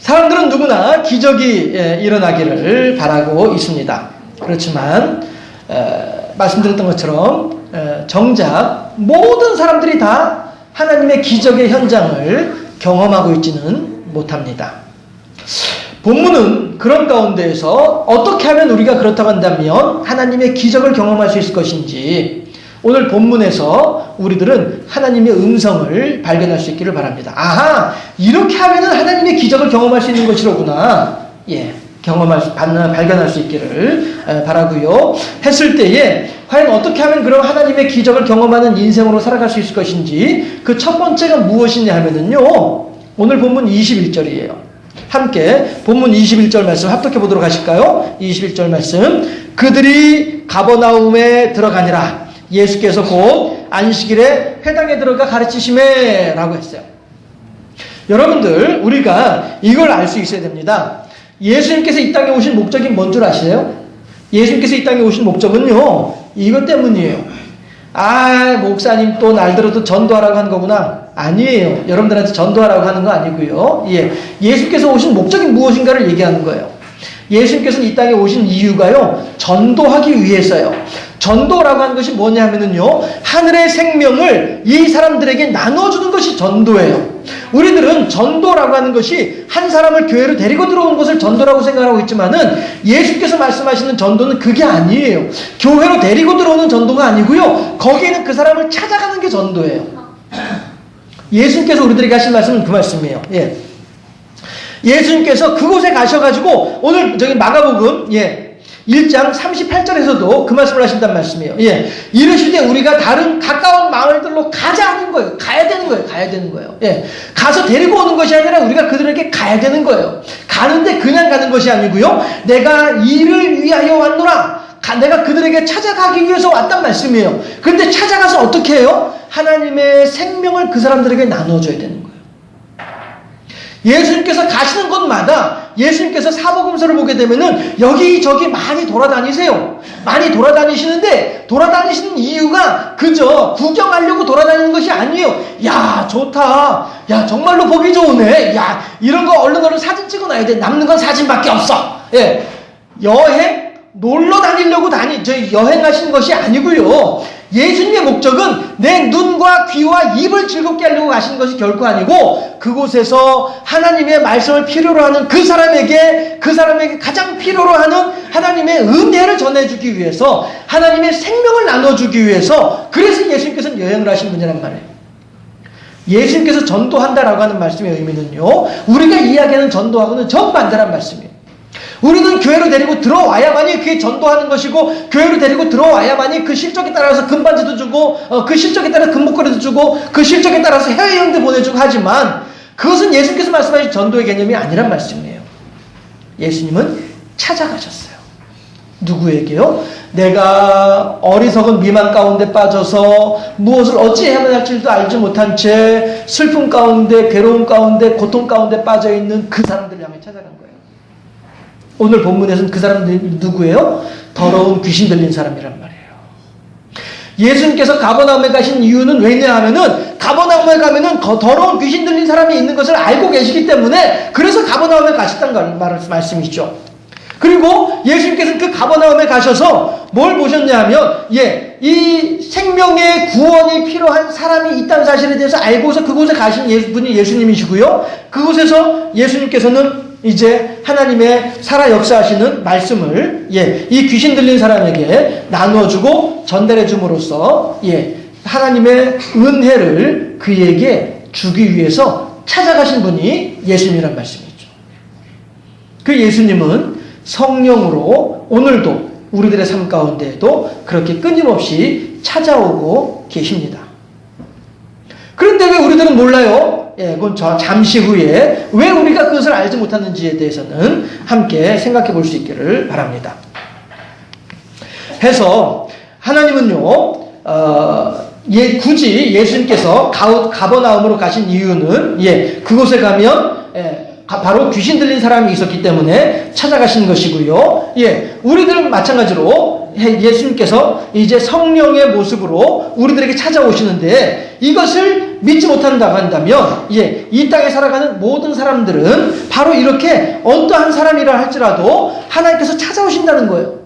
사람들은 누구나 기적이 일어나기를 바라고 있습니다. 그렇지만 말씀드렸던 것처럼 정작 모든 사람들이 다 하나님의 기적의 현장을 경험하고 있지는 못합니다. 본문은 그런 가운데에서 어떻게 하면 우리가 그렇다고 한다면 하나님의 기적을 경험할 수 있을 것인지 오늘 본문에서 우리들은 하나님의 음성을 발견할 수 있기를 바랍니다. 아하, 이렇게 하면은 하나님의 기적을 경험할 수 있는 것이로구나. 발견할 수 있기를 바라고요. 했을 때에 과연 어떻게 하면 그럼 하나님의 기적을 경험하는 인생으로 살아갈 수 있을 것인지 그 첫 번째가 무엇이냐 하면은요. 오늘 본문 21절이에요. 함께 본문 21절 말씀 합독해 보도록 하실까요? 21절 말씀. 그들이 가버나움에 들어가니라. 예수께서 곧 안식일에 회당에 들어가 가르치시매 라고 했어요. 여러분들 우리가 이걸 알 수 있어야 됩니다. 예수님께서 이 땅에 오신 목적이 뭔 줄 아세요? 예수님께서 이 땅에 오신 목적은요 이것 때문이에요. 목사님 또 날들어도 전도하라고 하는 거구나. 아니에요. 여러분들한테 전도하라고 하는 거 아니고요. 예수님께서 오신 목적이 무엇인가를 얘기하는 거예요. 예수님께서는 이 땅에 오신 이유가요 전도하기 위해서요. 전도라고 하는 것이 뭐냐면은요 하늘의 생명을 이 사람들에게 나눠주는 것이 전도예요. 우리들은 전도라고 하는 것이 한 사람을 교회로 데리고 들어오는 것을 전도라고 생각하고 있지만은 예수께서 말씀하시는 전도는 그게 아니에요. 교회로 데리고 들어오는 전도가 아니고요 거기에는 그 사람을 찾아가는 게 전도예요. 예수님께서 우리들에게 하신 말씀은 그 말씀이에요. 예수님께서 그곳에 가셔가지고 오늘 저기 마가복음 1장 38절에서도 그 말씀을 하신단 말씀이에요. 이르시되 우리가 다른 가까운 마을들로 가자 하는 거예요. 가야 되는 거예요. 가서 데리고 오는 것이 아니라 우리가 그들에게 가야 되는 거예요. 가는데 그냥 가는 것이 아니고요. 내가 이를 위하여 왔노라. 내가 그들에게 찾아가기 위해서 왔단 말씀이에요. 그런데 찾아가서 어떻게 해요? 하나님의 생명을 그 사람들에게 나눠줘야 되는 거예요. 예수님께서 가시는 곳마다 예수님께서 사복음서를 보게 되면은 여기저기 많이 돌아다니세요. 많이 돌아다니시는데 돌아다니시는 이유가 그저 구경하려고 돌아다니는 것이 아니에요. 야 좋다. 야 정말로 보기 좋으네. 야 이런 거 얼른 사진 찍어놔야 돼. 남는 건 사진밖에 없어. 여행 놀러 다니려고 여행하시는 것이 아니고요. 예수님의 목적은 내 눈과 귀와 입을 즐겁게 하려고 가시는 것이 결코 아니고 그곳에서 하나님의 말씀을 필요로 하는 그 사람에게 가장 필요로 하는 하나님의 은혜를 전해주기 위해서 하나님의 생명을 나눠주기 위해서 그래서 예수님께서는 여행을 하신 분이란 말이에요. 예수님께서 전도한다라고 하는 말씀의 의미는요 우리가 이야기하는 전도하고는 정반대란 말씀이에요. 우리는 교회로 데리고 들어와야만이 그게 전도하는 것이고 교회로 데리고 들어와야만이 그 실적에 따라서 금반지도 주고 그 실적에 따라서 금목걸이도 주고 그 실적에 따라서 해외여행도 보내주고 하지만 그것은 예수님께서 말씀하신 전도의 개념이 아니란 말씀이에요. 예수님은 찾아가셨어요. 누구에게요? 내가 어리석은 미만 가운데 빠져서 무엇을 어찌해야만 할지도 알지 못한 채 슬픔 가운데 괴로움 가운데 고통 가운데 빠져있는 그 사람들을 향해 찾아간 거예요. 오늘 본문에서는 그 사람들이 누구예요? 더러운 귀신 들린 사람이란 말이에요. 예수님께서 가버나움에 가신 이유는 왜냐하면은 가버나움에 가면은 더러운 귀신 들린 사람이 있는 것을 알고 계시기 때문에 그래서 가버나움에 가셨다는 말씀이죠. 그리고 예수님께서는 그 가버나움에 가셔서 뭘 보셨냐 하면 이 생명의 구원이 필요한 사람이 있다는 사실에 대해서 알고서 그곳에 가신 분이 예수님이시고요. 그곳에서 예수님께서는 이제 하나님의 살아 역사하시는 말씀을 이 귀신 들린 사람에게 나눠주고 전달해 줌으로써 하나님의 은혜를 그에게 주기 위해서 찾아가신 분이 예수님이란 말씀이죠. 그 예수님은 성령으로 오늘도 우리들의 삶 가운데에도 그렇게 끊임없이 찾아오고 계십니다. 그런데 왜 우리들은 몰라요? 그건 잠시 후에 왜 우리가 그것을 알지 못하는지에 대해서는 함께 생각해 볼 수 있기를 바랍니다. 해서 하나님은요 굳이 예수님께서 가버나움으로 가신 이유는 그곳에 가면 바로 귀신 들린 사람이 있었기 때문에 찾아가신 것이고요. 우리들은 마찬가지로 예수님께서 이제 성령의 모습으로 우리들에게 찾아오시는데 이것을 믿지 못한다고 한다면 이 땅에 살아가는 모든 사람들은 바로 이렇게 어떠한 사람이라 할지라도 하나님께서 찾아오신다는 거예요.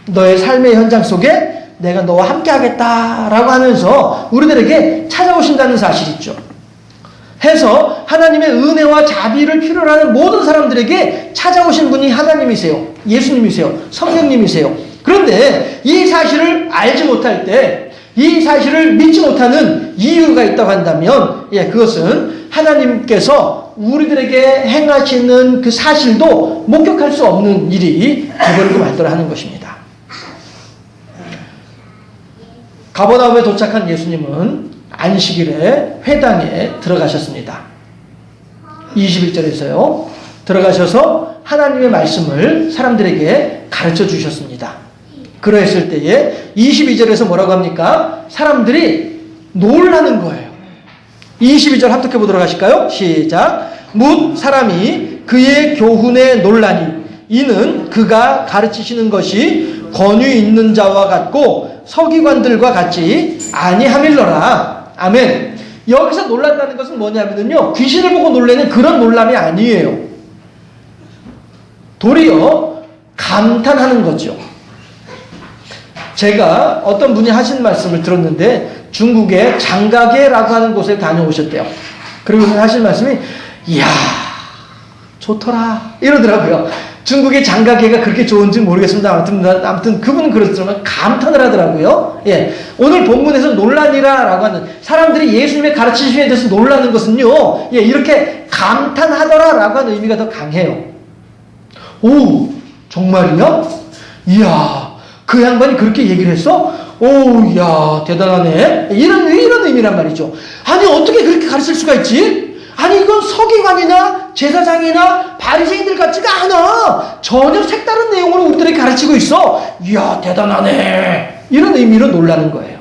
너의 삶의 현장 속에 내가 너와 함께 하겠다라고 하면서 우리들에게 찾아오신다는 사실이죠. 해서 하나님의 은혜와 자비를 필요로 하는 모든 사람들에게 찾아오신 분이 하나님이세요. 예수님이세요. 성령님이세요. 그런데 이 사실을 알지 못할 때, 이 사실을 믿지 못하는 이유가 있다고 한다면 그것은 하나님께서 우리들에게 행하시는 그 사실도 목격할 수 없는 일이 되버리고 말더라 하는 것입니다. 가버나움에 도착한 예수님은 안식일에 회당에 들어가셨습니다. 21절에서요. 들어가셔서 하나님의 말씀을 사람들에게 가르쳐 주셨습니다. 그러했을 때에 22절에서 뭐라고 합니까? 사람들이 놀라는 거예요. 22절 합독해 보도록 하실까요? 시작. 뭇 사람이 그의 교훈에 놀라니 이는 그가 가르치시는 것이 권위 있는 자와 같고 서기관들과 같지 아니함일러라. 아멘. 여기서 놀란다는 것은 뭐냐면요, 귀신을 보고 놀라는 그런 놀람이 아니에요. 도리어 감탄하는 거죠. 제가 어떤 분이 하신 말씀을 들었는데 중국의 장가계라고 하는 곳에 다녀오셨대요. 그리고 하신 말씀이 이야 좋더라 이러더라고요. 중국의 장가계가 그렇게 좋은지 모르겠습니다. 아무튼 그분은 그렇지만 감탄을 하더라고요. 오늘 본문에서 논란이라고 하는 사람들이 예수님의 가르치심에 대해서 놀라는 것은요, 이렇게 감탄하더라라고 하는 의미가 더 강해요. 오, 정말이야? 이야, 그 양반이 그렇게 얘기를 했어? 오, 야, 대단하네. 이런 의미란 말이죠. 아니, 어떻게 그렇게 가르칠 수가 있지? 아니, 이건 서기관이나 제사장이나 바리새인들 같지가 않아. 전혀 색다른 내용으로 우리들에게 가르치고 있어. 이야, 대단하네. 이런 의미로 놀라는 거예요.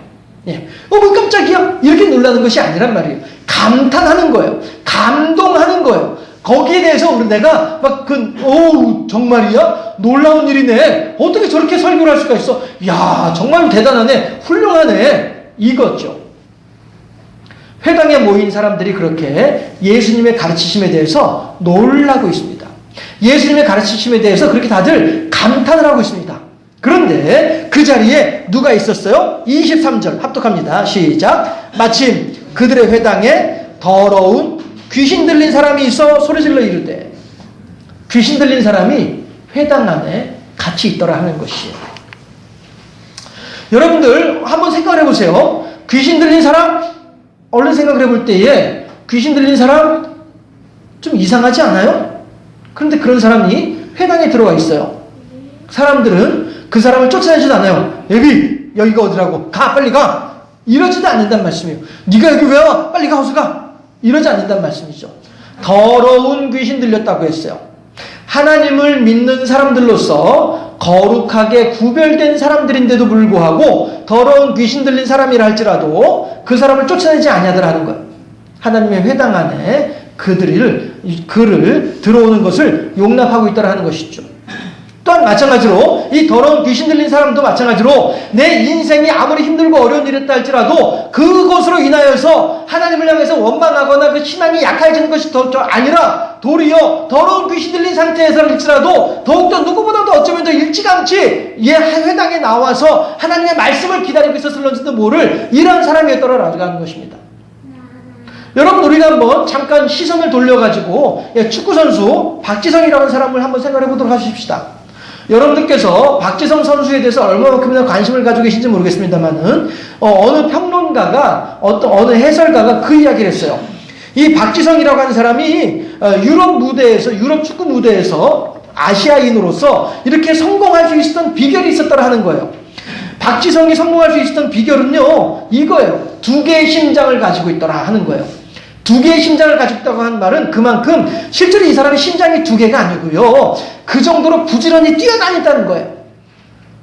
뭐 깜짝이야. 이렇게 놀라는 것이 아니란 말이에요. 감탄하는 거예요. 감동하는 거예요. 거기에 대해서 내가 오, 정말이야? 놀라운 일이네. 어떻게 저렇게 설교를 할 수가 있어? 야, 정말 대단하네. 훌륭하네. 이거죠. 회당에 모인 사람들이 그렇게 예수님의 가르치심에 대해서 놀라고 있습니다. 예수님의 가르치심에 대해서 그렇게 다들 감탄을 하고 있습니다. 그런데 그 자리에 누가 있었어요? 23절 합독합니다. 시작. 마침 그들의 회당에 더러운 귀신 들린 사람이 있어 소리질러 이르되, 귀신 들린 사람이 회당 안에 같이 있더라 하는 것이에요. 여러분들 한번 생각을 해보세요. 귀신 들린 사람, 얼른 생각을 해볼 때에 귀신 들린 사람 좀 이상하지 않아요? 그런데 그런 사람이 회당에 들어와 있어요. 사람들은 그 사람을 쫓아내지도 않아요. 애비, 여기가 어디라고? 가, 빨리 가! 이러지도 않는다는 말씀이에요. 네가 여기 왜 와? 빨리 가, 어서 가! 이러지 않는다는 말씀이죠. 더러운 귀신 들렸다고 했어요. 하나님을 믿는 사람들로서 거룩하게 구별된 사람들인데도 불구하고 더러운 귀신 들린 사람이라 할지라도 그 사람을 쫓아내지 아니하더라는 거예요. 하나님의 회당 안에 그를 들어오는 것을 용납하고 있다는 하는 것이죠. 또한 마찬가지로 이 더러운 귀신 들린 사람도 마찬가지로 내 인생이 아무리 힘들고 어려운 일이었다 할지라도 그것으로 인하여서 하나님을 향해서 원망하거나 그 신앙이 약해지는 것이 더 아니라 도리어 더러운 귀신 들린 상태에서일지라도 더욱더 누구보다도 어쩌면 더 일찌감치 회당에 나와서 하나님의 말씀을 기다리고 있었을런지도 모를 이런 사람이었더라라고 하는 것입니다. 여러분, 우리가 한번 잠깐 시선을 돌려가지고 축구선수 박지성이라는 사람을 한번 생각해 보도록 하십시다. 여러분들께서 박지성 선수에 대해서 얼마만큼이나 관심을 가지고 계신지 모르겠습니다만은 어느 평론가가 어느 해설가가 그 이야기를 했어요. 이 박지성이라고 하는 사람이 유럽 축구 무대에서 아시아인으로서 이렇게 성공할 수 있었던 비결이 있었다고 하는 거예요. 박지성이 성공할 수 있었던 비결은요, 이거예요. 2개의 심장을 가지고 있더라 하는 거예요. 2개의 심장을 가지고 있다고 하는 말은 그만큼 실제로 이 사람의 심장이 2개가 아니고요, 그 정도로 부지런히 뛰어다녔다는 거예요.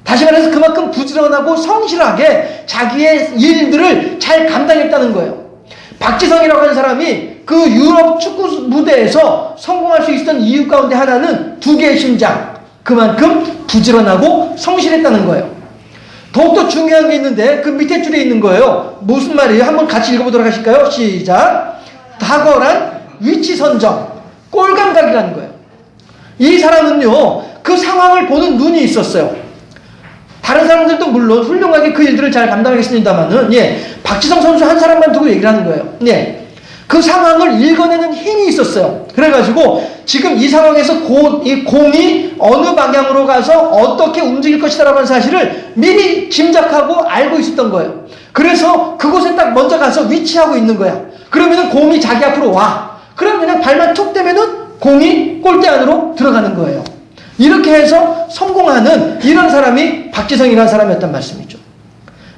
다시 말해서 그만큼 부지런하고 성실하게 자기의 일들을 잘 감당했다는 거예요. 박지성이라고 하는 사람이 그 유럽 축구 무대에서 성공할 수 있었던 이유 가운데 하나는 2개의 심장, 그만큼 부지런하고 성실했다는 거예요. 더욱더 중요한 게 있는데 그 밑에 줄에 있는 거예요. 무슨 말이에요? 한번 같이 읽어보도록 하실까요? 시작. 탁월한 위치 선정, 꼴 감각이라는 거예요. 이 사람은요, 그 상황을 보는 눈이 있었어요. 다른 사람들도 물론 훌륭하게 그 일들을 잘 감당하겠습니다만은, 박지성 선수 한 사람만 두고 얘기를 하는 거예요. 그 상황을 읽어내는 힘이 있었어요. 그래가지고 지금 이 상황에서 이 공이 어느 방향으로 가서 어떻게 움직일 것이다라는 사실을 미리 짐작하고 알고 있었던 거예요. 그래서 그곳에 딱 먼저 가서 위치하고 있는 거야. 그러면은 공이 자기 앞으로 와. 그럼 그냥 발만 툭 대면은 공이 골대 안으로 들어가는 거예요. 이렇게 해서 성공하는 이런 사람이 박지성이라는 사람이었단 말씀이죠.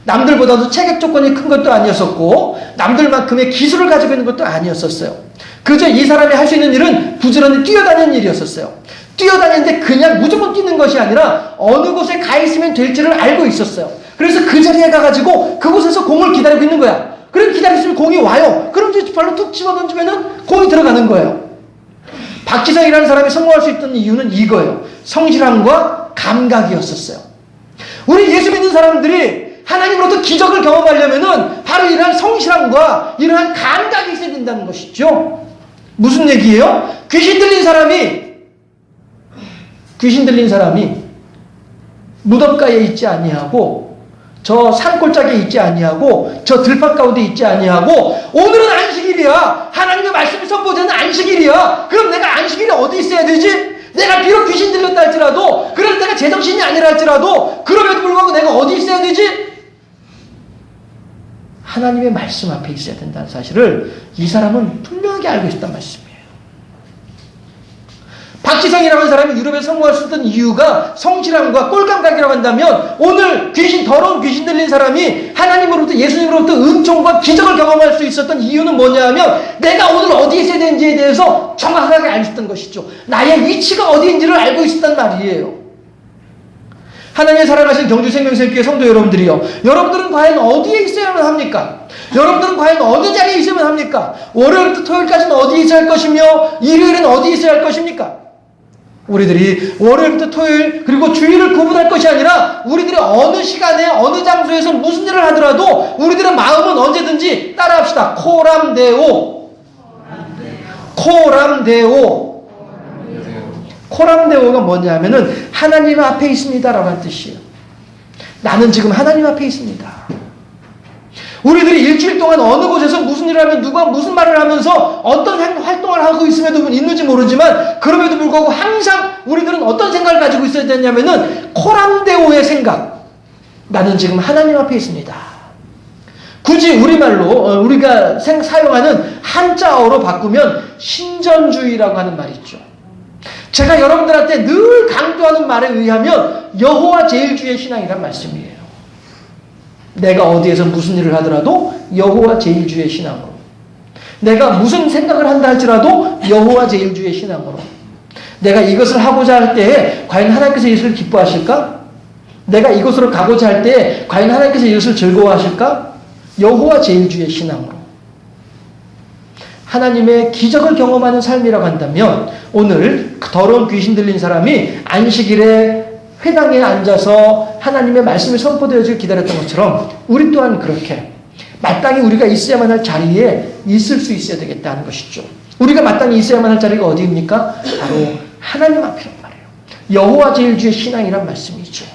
남들보다도 체격 조건이 큰 것도 아니었었고 남들만큼의 기술을 가지고 있는 것도 아니었었어요. 그저 이 사람이 할 수 있는 일은 부지런히 뛰어다니는 일이었었어요. 뛰어다니는데 그냥 무조건 뛰는 것이 아니라 어느 곳에 가 있으면 될지를 알고 있었어요. 그래서 그 자리에 가가지고 그곳에서 공을 기다리고 있는 거야. 그럼 기다리시면 공이 와요. 그럼 이제 발로 툭 집어던지면은 공이 들어가는 거예요. 박지성이라는 사람이 성공할 수 있던 이유는 이거예요. 성실함과 감각이었었어요. 우리 예수 믿는 사람들이 하나님으로부터 기적을 경험하려면은 바로 이러한 성실함과 이러한 감각이 있어야 된다는 것이죠. 무슨 얘기예요? 귀신 들린 사람이 무덤가에 있지 아니하고 저 산골짜기에 있지 아니하고 저 들판 가운데 있지 아니하고 오늘은 안식일이야. 하나님의 말씀이 선포되는 안식일이야. 그럼 내가 안식일에 어디 있어야 되지? 내가 비록 귀신 들렸다 할지라도 그래도 내가 제정신이 아니라 할지라도 그럼에도 불구하고 내가 어디 있어야 되지? 하나님의 말씀 앞에 있어야 된다는 사실을 이 사람은 분명하게 알고 있었단 말씀이에요. 박지성이라는 사람이 유럽에 성공할 수 있던 이유가 성실함과 꼴감각이라고 한다면 오늘 더러운 귀신 들린 사람이 하나님으로부터 예수님으로부터 은총과 기적을 경험할 수 있었던 이유는 뭐냐 하면 내가 오늘 어디에 있어야 되는지에 대해서 정확하게 알고 있었던 것이죠. 나의 위치가 어디인지를 알고 있었단 말이에요. 하나님의 사랑하신 경주생명새교회 성도 여러분들이요. 여러분들은 과연 어디에 있어야만 합니까? 여러분들은 과연 어느 자리에 있어야만 합니까? 월요일부터 토요일까지는 어디에 있어야 할 것이며 일요일은 어디에 있어야 할 것입니까? 우리들이 월요일부터 토요일 그리고 주일을 구분할 것이 아니라 우리들이 어느 시간에 어느 장소에서 무슨 일을 하더라도 우리들의 마음은 언제든지 따라합시다. 코람데오. 코람데오가 뭐냐 하면은 하나님 앞에 있습니다라고 하는 뜻이에요. 나는 지금 하나님 앞에 있습니다. 우리들이 일주일 동안 어느 곳에서 무슨 일을 하면 누가 무슨 말을 하면서 어떤 활동을 하고 있는지 모르지만 그럼에도 불구하고 항상 우리들은 어떤 생각을 가지고 있어야 되냐면은 코람데오의 생각. 나는 지금 하나님 앞에 있습니다. 굳이 우리말로 우리가 사용하는 한자어로 바꾸면 신전주의라고 하는 말이 있죠. 제가 여러분들한테 늘 강조하는 말에 의하면 여호와 제일주의 신앙이란 말씀이에요. 내가 어디에서 무슨 일을 하더라도 여호와 제일주의 신앙으로, 내가 무슨 생각을 한다 할지라도 여호와 제일주의 신앙으로, 내가 이것을 하고자 할 때에 과연 하나님께서 이것을 기뻐하실까? 내가 이곳으로 가고자 할 때에 과연 하나님께서 이것을 즐거워하실까? 여호와 제일주의 신앙으로 하나님의 기적을 경험하는 삶이라고 한다면 오늘 더러운 귀신 들린 사람이 안식일에 회당에 앉아서 하나님의 말씀이 선포되어지길 기다렸던 것처럼 우리 또한 그렇게 마땅히 우리가 있어야만 할 자리에 있을 수 있어야 되겠다는 것이죠. 우리가 마땅히 있어야만 할 자리가 어디입니까? 바로 하나님 앞이란 말이에요. 여호와 제일주의 신앙이란 말씀이죠.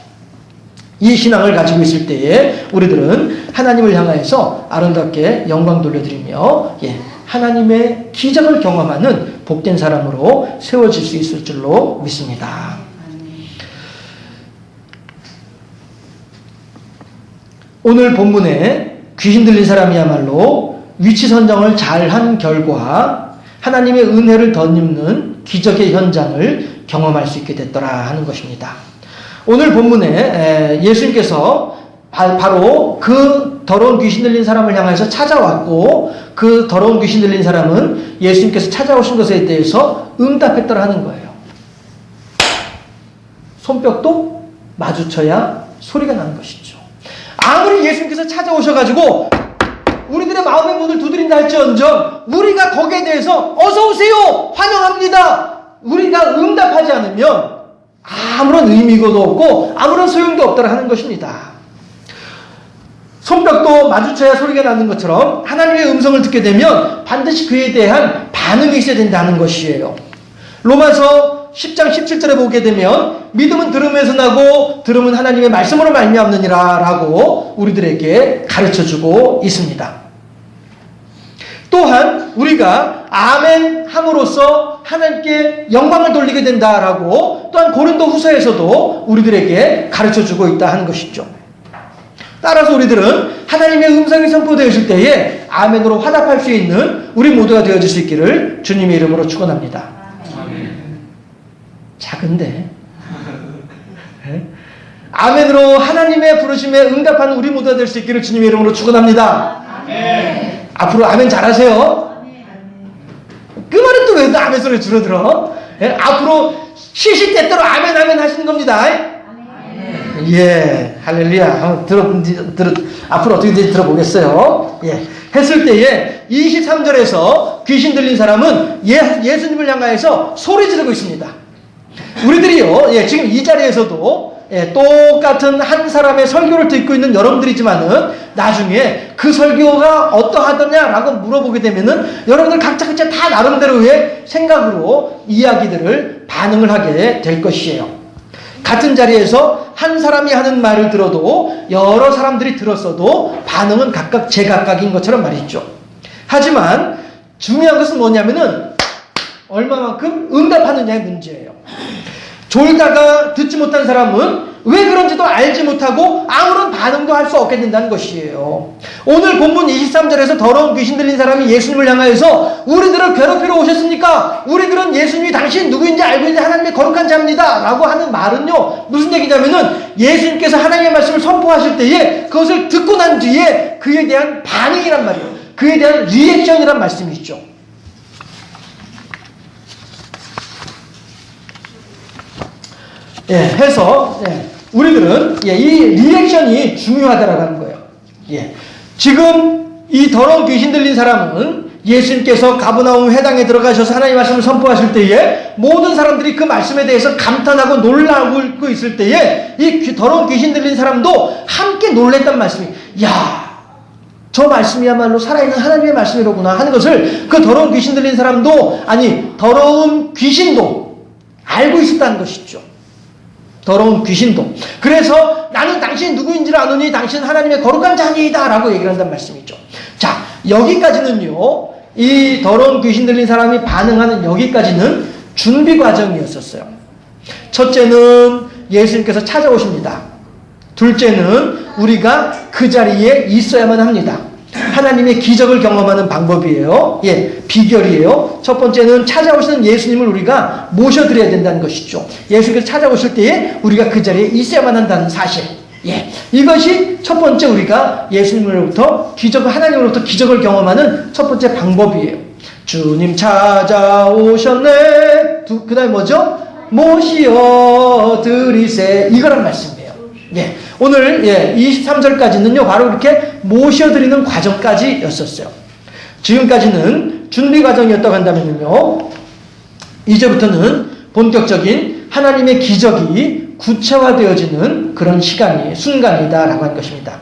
이 신앙을 가지고 있을 때에 우리들은 하나님을 향하여서 아름답게 영광 돌려드리며 하나님의 기적을 경험하는 복된 사람으로 세워질 수 있을 줄로 믿습니다. 오늘 본문에 귀신 들린 사람이야말로 위치 선정을 잘한 결과 하나님의 은혜를 덧입는 기적의 현장을 경험할 수 있게 됐더라 하는 것입니다. 오늘 본문에 예수님께서 바로 그 더러운 귀신 들린 사람을 향해서 찾아왔고 그 더러운 귀신 들린 사람은 예수님께서 찾아오신 것에 대해서 응답했더라 하는 거예요. 손뼉도 마주쳐야 소리가 나는 것이죠. 아무리 예수님께서 찾아오셔가지고 우리들의 마음의 문을 두드린다 할지언정 우리가 거기에 대해서 어서 오세요 환영합니다 우리가 응답하지 않으면 아무런 의미도 없고 아무런 소용도 없다라 하는 것입니다. 손뼉도 마주쳐야 소리가 나는 것처럼 하나님의 음성을 듣게 되면 반드시 그에 대한 반응이 있어야 된다는 것이에요. 로마서 10장 17절에 보게 되면 믿음은 들음에서 나고 들음은 하나님의 말씀으로 말미암느니라 라고 우리들에게 가르쳐주고 있습니다. 또한 우리가 아멘 함으로써 하나님께 영광을 돌리게 된다라고 또한 고린도 후서에서도 우리들에게 가르쳐주고 있다 하는 것이죠. 따라서 우리들은 하나님의 음성이 선포되었을 때에 아멘으로 화답할 수 있는 우리 모두가 되어질 수 있기를 주님의 이름으로 축원합니다. 작은데 아멘으로 하나님의 부르심에 응답하는 우리 모두가 될 수 있기를 주님의 이름으로 축원합니다. 아멘. 앞으로 아멘 잘하세요. 그 말은 또 왜 아멘 소리 줄어들어? 앞으로 시시때때로 아멘 아멘 하시는 겁니다. 예, 할렐루야. 앞으로 어떻게 될지 들어보겠어요. 예, 했을 때에 23절에서 귀신 들린 사람은 예수님을 향하여서 소리 지르고 있습니다. 우리들이요, 예, 지금 이 자리에서도 예, 똑같은 한 사람의 설교를 듣고 있는 여러분들이지만은 나중에 그 설교가 어떠하더냐라고 물어보게 되면은 여러분들 각자 다 나름대로의 생각으로 이야기들을 반응을 하게 될 것이에요. 같은 자리에서 한 사람이 하는 말을 들어도 여러 사람들이 들었어도 반응은 각각 제각각인 것처럼 말이죠. 하지만 중요한 것은 뭐냐면은 얼마만큼 응답하느냐의 문제예요. 졸다가 듣지 못한 사람은 왜 그런지도 알지 못하고 아무런 반응도 할 수 없게 된다는 것이에요. 오늘 본문 23절에서 더러운 귀신 들린 사람이 예수님을 향하여서 우리들을 괴롭히러 오셨습니까? 우리들은 예수님이 당신 누구인지 알고 있는 하나님의 거룩한 자입니다 라고 하는 말은요, 무슨 얘기냐면은 예수님께서 하나님의 말씀을 선포하실 때에 그것을 듣고 난 뒤에 그에 대한 반응이란 말이에요. 그에 대한 리액션이란 말씀이죠. 예, 해서 우리들은 이 리액션이 중요하다라고 하는 거예요. 예, 지금 이 더러운 귀신 들린 사람은 예수님께서 가버나움 회당에 들어가셔서 하나님의 말씀을 선포하실 때에 모든 사람들이 그 말씀에 대해서 감탄하고 놀라고 있을 때에 이 더러운 귀신 들린 사람도 함께 놀랬단 말씀이, 야, 저 말씀이야말로 살아있는 하나님의 말씀이로구나 하는 것을 그 더러운 귀신 들린 사람도, 아니 더러운 귀신도 알고 있었다는 것이죠. 더러운 귀신도. 그래서 나는 당신이 누구인지를 아노니 당신은 하나님의 거룩한 자니이다 라고 얘기를 한다는 말씀이죠. 자, 여기까지는요, 이 더러운 귀신 들린 사람이 반응하는 여기까지는 준비 과정이었었어요. 첫째는 예수님께서 찾아오십니다. 둘째는 우리가 그 자리에 있어야만 합니다. 하나님의 기적을 경험하는 방법이에요. 예, 비결이에요. 첫 번째는 찾아오시는 예수님을 우리가 모셔드려야 된다는 것이죠. 예수님께서 찾아오실 때에 우리가 그 자리에 있어야만 한다는 사실. 예, 이것이 첫 번째 우리가 예수님으로부터 하나님으로부터 기적을 경험하는 첫 번째 방법이에요. 주님 찾아오셨네. 그 다음에 뭐죠? 모시어드리세. 이거란 말씀이에요. 예, 오늘 23절까지는요 바로 이렇게 모셔드리는 과정까지였었어요. 지금까지는 준비 과정이었다고 한다면요, 이제부터는 본격적인 하나님의 기적이 구체화되어지는 그런 순간이다라고 하는 것입니다.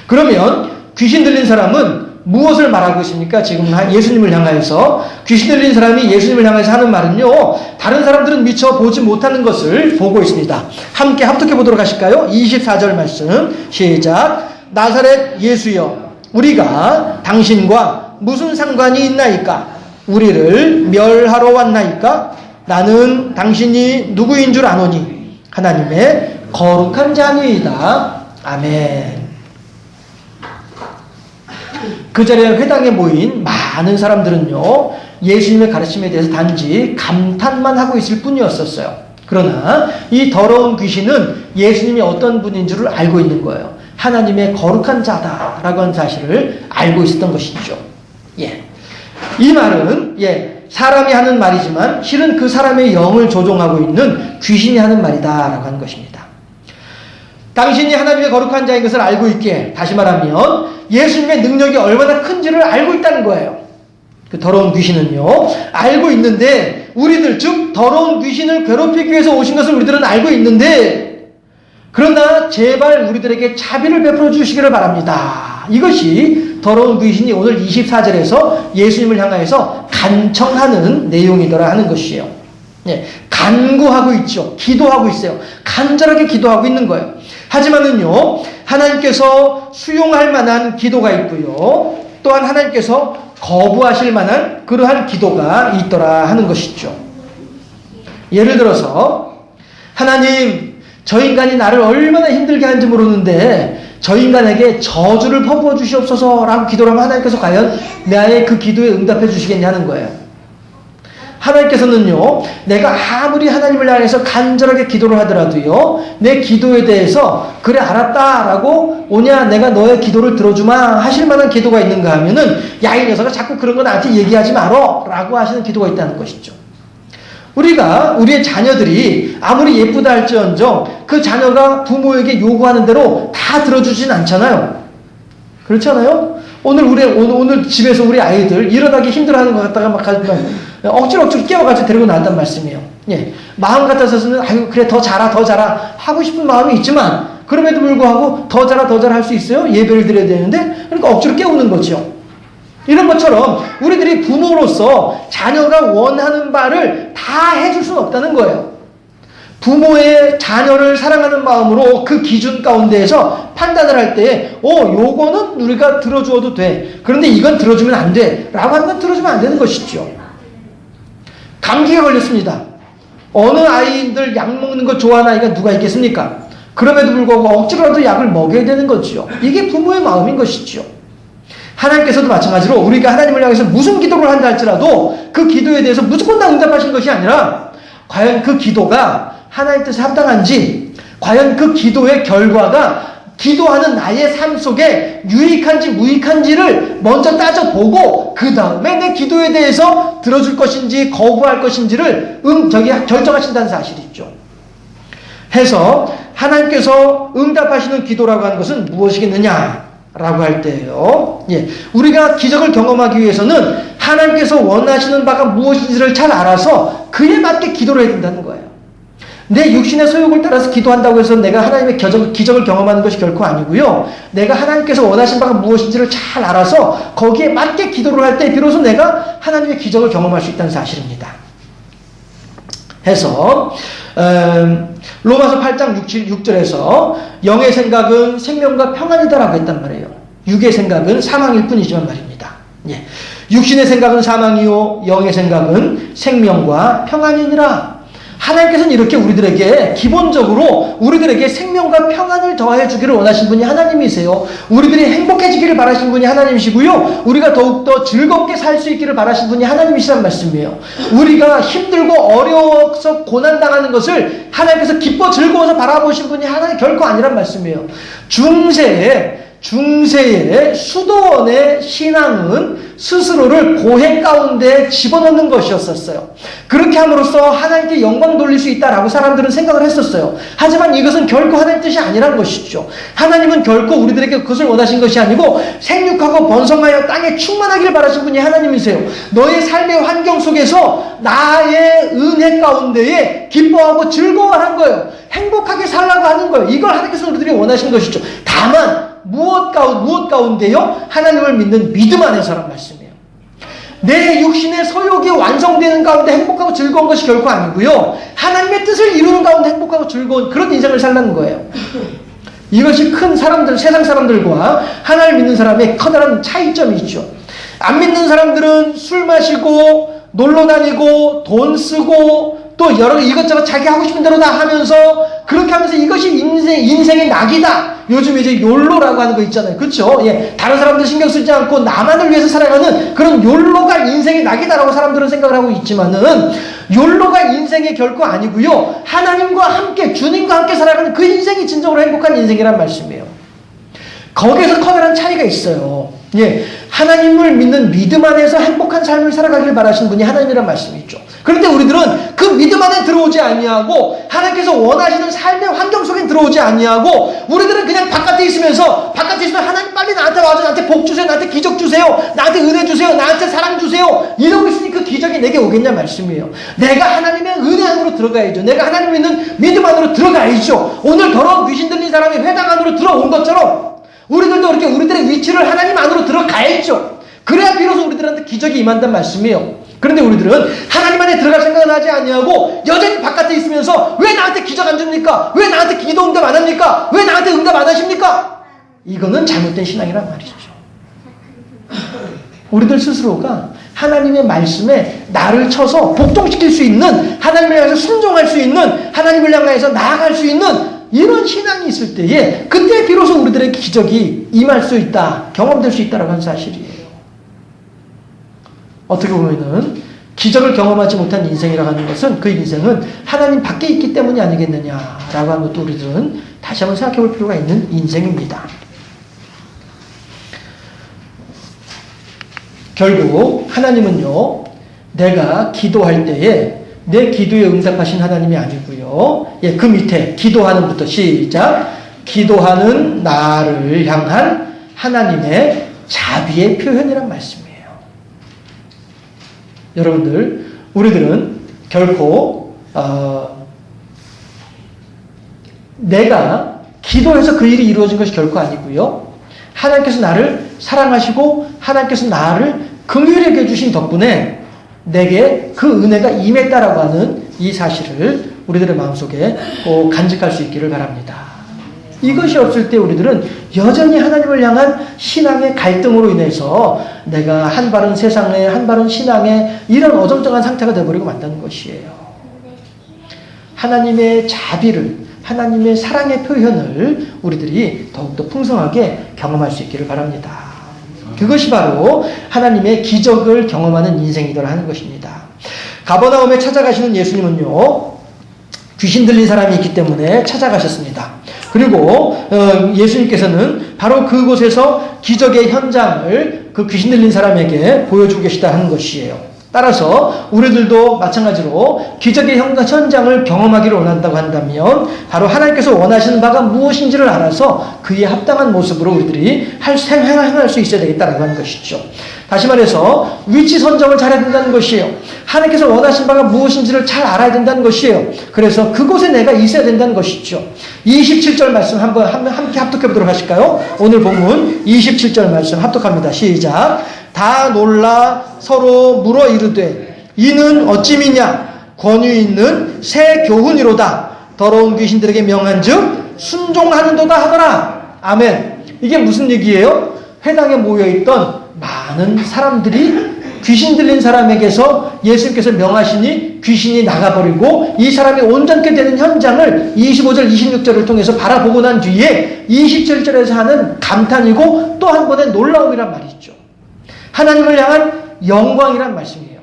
그러면 귀신 들린 사람은 무엇을 말하고 있습니까? 지금 예수님을 향하여서 귀신 들린 사람이 예수님을 향해서 하는 말은요, 다른 사람들은 미처 보지 못하는 것을 보고 있습니다. 함께 합독해 보도록 하실까요? 24절 말씀 시작. 나사렛 예수여, 우리가 당신과 무슨 상관이 있나이까? 우리를 멸하러 왔나이까? 나는 당신이 누구인 줄 아노니 하나님의 거룩한 자니이다. 아멘. 그 자리에 회당에 모인 많은 사람들은요, 예수님의 가르침에 대해서 단지 감탄만 하고 있을 뿐이었었어요. 그러나 이 더러운 귀신은 예수님이 어떤 분인 줄을 알고 있는 거예요. 하나님의 거룩한 자다라고 하는 사실을 알고 있었던 것이죠. 예, 이 말은 사람이 하는 말이지만 실은 그 사람의 영을 조종하고 있는 귀신이 하는 말이다라고 하는 것입니다. 당신이 하나님의 거룩한 자인 것을 알고 있기에, 다시 말하면 예수님의 능력이 얼마나 큰지를 알고 있다는 거예요. 그 더러운 귀신은요, 알고 있는데 우리들, 즉 더러운 귀신을 괴롭히기 위해서 오신 것을 우리들은 알고 있는데 그러나 제발 우리들에게 자비를 베풀어 주시기를 바랍니다. 이것이 더러운 귀신이 오늘 24절에서 예수님을 향하여서 간청하는 내용이더라 하는 것이에요. 네, 간구하고 있죠. 기도하고 있어요. 간절하게 기도하고 있는 거예요. 하지만은요, 하나님께서 수용할 만한 기도가 있고요. 또한 하나님께서 거부하실 만한 그러한 기도가 있더라 하는 것이죠. 예를 들어서 하나님, 저 인간이 나를 얼마나 힘들게 하는지 모르는데 저 인간에게 저주를 퍼부어 주시옵소서 라고 기도를 하면 하나님께서 과연 나의 그 기도에 응답해 주시겠냐 하는 거예요. 하나님께서는요, 내가 아무리 하나님을 향해서 간절하게 기도를 하더라도요, 내 기도에 대해서 그래 알았다 라고 오냐 내가 너의 기도를 들어주마 하실 만한 기도가 있는가 하면은 야, 이 녀석아 자꾸 그런 거 나한테 얘기하지 말어 라고 하시는 기도가 있다는 것이죠. 우리의 자녀들이 아무리 예쁘다 할지언정 그 자녀가 부모에게 요구하는 대로 다 들어주진 않잖아요. 그렇잖아요? 오늘 집에서 우리 아이들 일어나기 힘들어하는 것 같다가 막 억지로 깨워가지고 데리고 나왔단 말씀이에요. 예. 마음 같아서는 아유 그래 더 자라 하고 싶은 마음이 있지만 그럼에도 불구하고 더 자라 할 수 있어요? 예배를 드려야 되는데 그러니까 억지로 깨우는 거죠. 이런 것처럼 우리들이 부모로서 자녀가 원하는 바를 다 해줄 수는 없다는 거예요. 부모의 자녀를 사랑하는 마음으로 그 기준 가운데에서 판단을 할 때 요거는 우리가 들어주어도 돼. 그런데 이건 들어주면 안 돼. 라고 하는 건 들어주면 안 되는 것이죠. 감기가 걸렸습니다. 어느 아이들 약 먹는 거 좋아하는 아이가 누가 있겠습니까? 그럼에도 불구하고 억지로라도 약을 먹여야 되는 거죠. 이게 부모의 마음인 것이죠. 하나님께서도 마찬가지로 우리가 하나님을 향해서 무슨 기도를 한다 할지라도 그 기도에 대해서 무조건 다 응답하신 것이 아니라 과연 그 기도가 하나님 뜻에 합당한지, 과연 그 기도의 결과가 기도하는 나의 삶 속에 유익한지 무익한지를 먼저 따져보고 그 다음에 내 기도에 대해서 들어줄 것인지 거부할 것인지를 결정하신다는 사실이죠. 해서 하나님께서 응답하시는 기도라고 하는 것은 무엇이겠느냐 라고 할 때예요. 예, 우리가 기적을 경험하기 위해서는 하나님께서 원하시는 바가 무엇인지를 잘 알아서 그에 맞게 기도를 해야 된다는 거예요. 내 육신의 소욕을 따라서 기도한다고 해서 내가 하나님의 기적을 경험하는 것이 결코 아니고요. 내가 하나님께서 원하신 바가 무엇인지를 잘 알아서 거기에 맞게 기도를 할 때 비로소 내가 하나님의 기적을 경험할 수 있다는 사실입니다. 해서 로마서 8장 6절에서 영의 생각은 생명과 평안이다라고 했단 말이에요. 육의 생각은 사망일 뿐이지만 말입니다. 예. 육신의 생각은 사망이요 영의 생각은 생명과 평안이니라. 하나님께서는 이렇게 우리들에게 기본적으로 우리들에게 생명과 평안을 더해 주기를 원하신 분이 하나님이세요. 우리들이 행복해지기를 바라신 분이 하나님이시고요. 우리가 더욱더 즐겁게 살 수 있기를 바라신 분이 하나님이시란 말씀이에요. 우리가 힘들고 어려워서 고난당하는 것을 하나님께서 기뻐 즐거워서 바라보신 분이 하나님 결코 아니란 말씀이에요. 중세의 수도원의 신앙은 스스로를 고행 가운데 집어넣는 것이었었어요. 그렇게 함으로써 하나님께 영광 돌릴 수 있다라고 사람들은 생각을 했었어요. 하지만 이것은 결코 하나님 뜻이 아니란 것이죠. 하나님은 결코 우리들에게 그것을 원하신 것이 아니고 생육하고 번성하여 땅에 충만하기를 바라신 분이 하나님이세요. 너의 삶의 환경 속에서 나의 은혜 가운데에 기뻐하고 즐거워하는 거예요. 행복하게 살라고 하는 거예요. 이걸 하나님께서 우리들이 원하신 것이죠. 다만 무엇 가운데요? 하나님을 믿는 믿음 안에서란 말씀이에요. 내 육신의 소욕이 완성되는 가운데 행복하고 즐거운 것이 결코 아니고요. 하나님의 뜻을 이루는 가운데 행복하고 즐거운 그런 인생을 살라는 거예요. 이것이 큰 사람들, 세상 사람들과 하나님을 믿는 사람의 커다란 차이점이 있죠. 안 믿는 사람들은 술 마시고 놀러 다니고 돈 쓰고 또 여러 이것저것 자기 하고 싶은 대로 다 하면서 그렇게 하면서 이것이 인생의 낙이다. 요즘 이제 욜로라고 하는 거 있잖아요. 그렇죠? 예. 다른 사람들 신경 쓰지 않고 나만을 위해서 살아가는 그런 욜로가 인생의 낙이다라고 사람들은 생각을 하고 있지만은 욜로가 인생이 결코 아니고요. 하나님과 함께 주님과 함께 살아가는 그 인생이 진정으로 행복한 인생이란 말씀이에요. 거기에서 커다란 차이가 있어요. 예, 하나님을 믿는 믿음 안에서 행복한 삶을 살아가길 바라시는 분이 하나님이란 말씀이 있죠. 그런데 우리들은 그 믿음 안에 들어오지 아니하고 하나님께서 원하시는 삶의 환경 속에 들어오지 아니하고 우리들은 그냥 바깥에 있으면서 하나님 빨리 나한테 와서 나한테 복 주세요, 나한테 기적 주세요, 나한테 은혜 주세요, 나한테 사랑 주세요 이러고 있으니 그 기적이 내게 오겠냐 말씀이에요. 내가 하나님의 은혜 안으로 들어가야죠. 내가 하나님 믿는 믿음 안으로 들어가야죠. 오늘 더러운 귀신 들린 사람이 회당 안으로 들어온 것처럼 우리들도 이렇게 우리들의 위치를 하나님 안으로 들어가야죠. 그래야 비로소 우리들한테 기적이 임한다는 말씀이에요. 그런데 우리들은 하나님 안에 들어갈 생각은 하지 아니하고 여전히 바깥에 있으면서 왜 나한테 기적 안 줍니까? 왜 나한테 기도 응답 안 합니까? 왜 나한테 응답 안 하십니까? 이거는 잘못된 신앙이란 말이죠. 우리들 스스로가 하나님의 말씀에 나를 쳐서 복종시킬 수 있는, 하나님을 향해서 순종할 수 있는, 하나님을 향해서 나아갈 수 있는 이런 신앙이 있을 때에 그때 비로소 우리들의 기적이 임할 수 있다, 경험될 수 있다라고 하는 사실이에요. 어떻게 보면은 기적을 경험하지 못한 인생이라고 하는 것은 그 인생은 하나님 밖에 있기 때문이 아니겠느냐라고 하는 것도 우리들은 다시 한번 생각해 볼 필요가 있는 인생입니다. 결국 하나님은요, 내가 기도할 때에 내 기도에 응답하신 하나님이 아니고요. 예, 그 밑에 기도하는부터 시작. 기도하는 나를 향한 하나님의 자비의 표현이란 말씀이에요. 여러분들, 우리들은 결코 내가 기도해서 그 일이 이루어진 것이 결코 아니고요. 하나님께서 나를 사랑하시고 하나님께서 나를 긍휼히 여겨주신 덕분에 내게 그 은혜가 임했다라고 하는 이 사실을 우리들의 마음속에 꼭 간직할 수 있기를 바랍니다. 이것이 없을 때 우리들은 여전히 하나님을 향한 신앙의 갈등으로 인해서 내가 한 발은 세상에 한 발은 신앙에 이런 어정쩡한 상태가 되어버리고 만다는 것이에요. 하나님의 자비를, 하나님의 사랑의 표현을 우리들이 더욱더 풍성하게 경험할 수 있기를 바랍니다. 그것이 바로 하나님의 기적을 경험하는 인생이더라 하는 것입니다. 가버나움에 찾아가시는 예수님은요, 귀신 들린 사람이 있기 때문에 찾아가셨습니다. 그리고 예수님께서는 바로 그곳에서 기적의 현장을 그 귀신 들린 사람에게 보여주고 계시다 하는 것이에요. 따라서 우리들도 마찬가지로 기적의 현장을 경험하기를 원한다고 한다면 바로 하나님께서 원하시는 바가 무엇인지를 알아서 그에 합당한 모습으로 우리들이 행할 수 있어야 되겠다라고 하는 것이죠. 다시 말해서 위치 선정을 잘해야 된다는 것이에요. 하나님께서 원하시는 바가 무엇인지를 잘 알아야 된다는 것이에요. 그래서 그곳에 내가 있어야 된다는 것이죠. 27절 말씀 함께 합독해 보도록 하실까요? 오늘 본문 27절 말씀 합독합니다. 시작. 다 놀라 서로 물어 이르되 이는 어찌미냐 권위 있는 새 교훈이로다. 더러운 귀신들에게 명한즉 순종하는도다 하더라. 아멘. 이게 무슨 얘기예요? 회당에 모여있던 많은 사람들이 귀신 들린 사람에게서 예수님께서 명하시니 귀신이 나가버리고 이 사람이 온전케 되는 현장을 25절 26절을 통해서 바라보고 난 뒤에 27절에서 하는 감탄이고 또 한 번의 놀라움이란 말이죠. 하나님을 향한 영광이란 말씀이에요.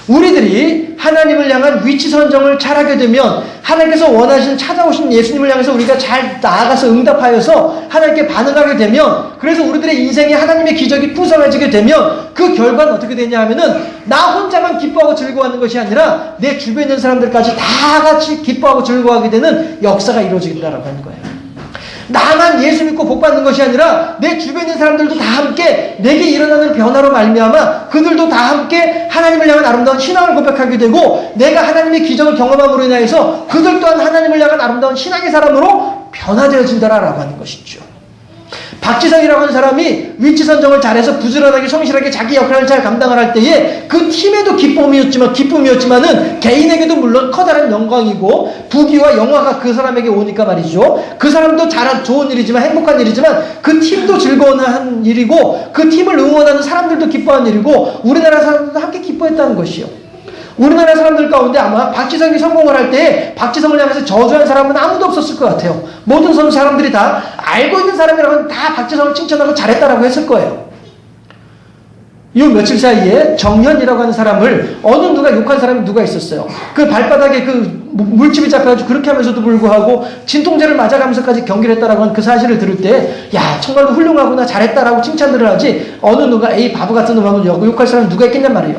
우리들이 하나님을 향한 위치 선정을 잘하게 되면 하나님께서 원하시는 찾아오신 예수님을 향해서 우리가 잘 나아가서 응답하여서 하나님께 반응하게 되면 그래서 우리들의 인생에 하나님의 기적이 풍성해지게 되면 그 결과는 어떻게 되냐 하면은 나 혼자만 기뻐하고 즐거워하는 것이 아니라 내 주변에 있는 사람들까지 다 같이 기뻐하고 즐거워하게 되는 역사가 이루어진다라고 하는 거예요. 나만 예수 믿고 복 받는 것이 아니라 내 주변에 있는 사람들도 다 함께 내게 일어나는 변화로 말미암아 그들도 다 함께 하나님을 향한 아름다운 신앙을 고백하게 되고 내가 하나님의 기적을 경험함으로 인하여서 그들 또한 하나님을 향한 아름다운 신앙의 사람으로 변화되어진다라고 하는 것이죠. 박지성이라고 하는 사람이 위치 선정을 잘해서 부지런하게 성실하게 자기 역할을 잘 감당을 할 때에 그 팀에도 기쁨이었지만은 개인에게도 물론 커다란 영광이고 부귀와 영화가 그 사람에게 오니까 말이죠. 그 사람도 좋은 일이지만 행복한 일이지만 그 팀도 즐거워하는 일이고 그 팀을 응원하는 사람들도 기뻐하는 일이고 우리나라 사람들도 함께 기뻐했다는 것이요. 우리나라 사람들 가운데 아마 박지성이 성공을 할 때 박지성을 향해서 저주한 사람은 아무도 없었을 것 같아요. 모든 사람들이 다 알고 있는 사람이라면 다 박지성을 칭찬하고 잘했다라고 했을 거예요. 이 며칠 사이에 정현이라고 하는 사람을 어느 누가 욕한 사람이 누가 있었어요. 그 발바닥에 그 물집이 잡혀가지고 그렇게 하면서도 불구하고 진통제를 맞아가면서까지 경기를 했다라고 하는 그 사실을 들을 때, 야, 정말로 훌륭하구나, 잘했다라고 칭찬들을 하지, 어느 누가 에이 바보 같은 놈하고 욕할 사람이 누가 있겠냔 말이에요.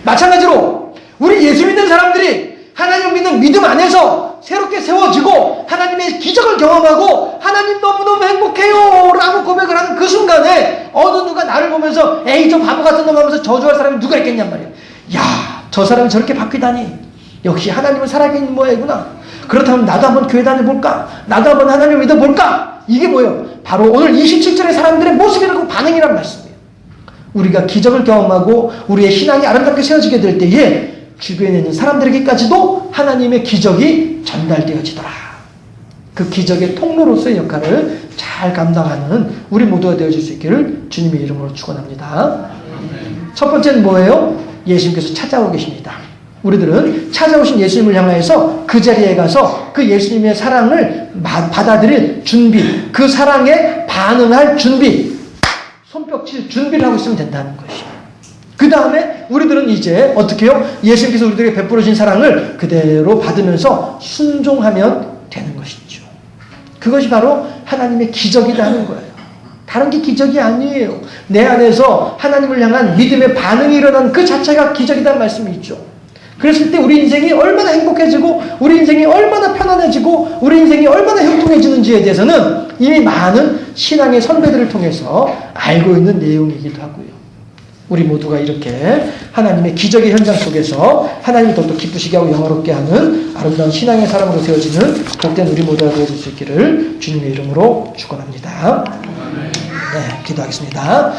마찬가지로 우리 예수 믿는 사람들이 하나님 믿는 믿음 안에서 새롭게 세워지고 하나님의 기적을 경험하고 하나님 너무너무 행복해요 라고 고백을 하는 그 순간에 어느 누가 나를 보면서 에이 저 바보 같은 놈 하면서 저주할 사람이 누가 있겠냔 말이에요. 야, 저 사람이 저렇게 바뀌다니, 역시 하나님은 살아계신 모양이구나. 그렇다면 나도 한번 교회 다녀볼까? 나도 한번 하나님을 믿어볼까? 이게 뭐예요? 바로 오늘 27절의 사람들의 모습이라고, 반응이란 말씀이에요. 우리가 기적을 경험하고 우리의 신앙이 아름답게 세워지게 될 때에 주변에 있는 사람들에게까지도 하나님의 기적이 전달되어지더라. 그 기적의 통로로서의 역할을 잘 감당하는 우리 모두가 되어질 수 있기를 주님의 이름으로 축원합니다. 첫 번째는 뭐예요? 예수님께서 찾아오고 계십니다. 우리들은 찾아오신 예수님을 향해서 그 자리에 가서 그 예수님의 사랑을 받아들일 준비, 그 사랑에 반응할 준비, 손뼉칠 준비를 하고 있으면 된다는 것이에요. 그 다음에 우리들은 이제 어떻게 해요? 예수님께서 우리들에게 베풀어 주신 사랑을 그대로 받으면서 순종하면 되는 것이죠. 그것이 바로 하나님의 기적이다 하는 거예요. 다른 게 기적이 아니에요. 내 안에서 하나님을 향한 믿음의 반응이 일어난 그 자체가 기적이라는 말씀이 있죠. 그랬을 때 우리 인생이 얼마나 행복해지고 우리 인생이 얼마나 편안해지고 우리 인생이 얼마나 형통해지는지에 대해서는 이미 많은 신앙의 선배들을 통해서 알고 있는 내용이기도 하고요. 우리 모두가 이렇게 하나님의 기적의 현장 속에서 하나님이 더욱더 기쁘시게 하고 영화롭게 하는 아름다운 신앙의 사람으로 세워지는 복된 우리 모두가 되어질 수 있기를 주님의 이름으로 축원합니다. 네, 기도하겠습니다.